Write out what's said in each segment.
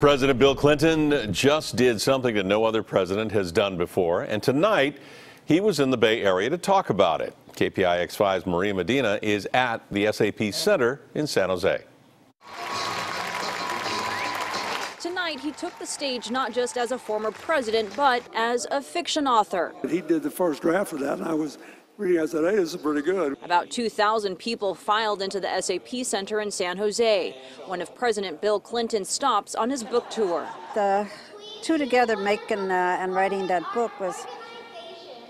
President Bill Clinton just did something that no other president has done before, and tonight he was in the Bay Area to talk about it. KPIX 5's Maria Medina is at the SAP Center in San Jose. Tonight, he took the stage not just as a former president, but as a fiction author. He did the first draft of that, and I was reading, I said, hey, this is pretty good. About 2,000 people filed into the SAP Center in San Jose, one of President Bill Clinton's stops on his book tour. The two together making and writing that book was,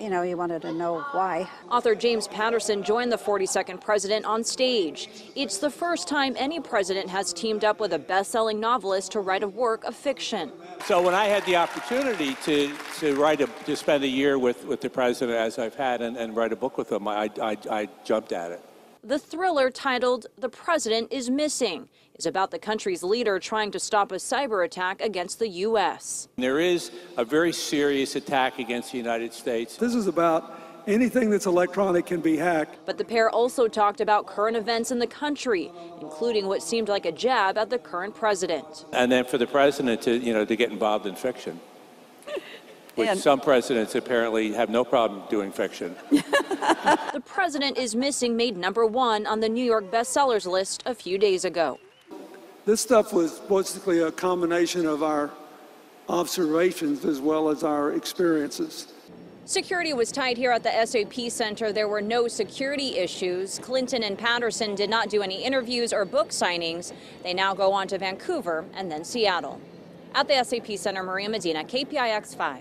you wanted to know why. Author James Patterson joined the 42nd president on stage. It's the first time any president has teamed up with a best-selling novelist to write a work of fiction. So when I had the opportunity to spend a year with the president, as I've had, and write a book with him, I jumped at it. The thriller, titled "The President is Missing," is about the country's leader trying to stop a cyber attack against the U.S. There is a very serious attack against the United States. This is about anything that's electronic can be hacked. But the pair also talked about current events in the country, including what seemed like a jab at the current president. And then for the president to get involved in fiction, which some presidents apparently have no problem doing fiction. The President is Missing made #1 on the New York bestsellers list a few days ago. This stuff was basically a combination of our observations as well as our experiences. Security was tight here at the SAP Center. There were no security issues. Clinton and Patterson did not do any interviews or book signings. They now go on to Vancouver and then Seattle. At the SAP Center, Maria Medina, KPIX 5.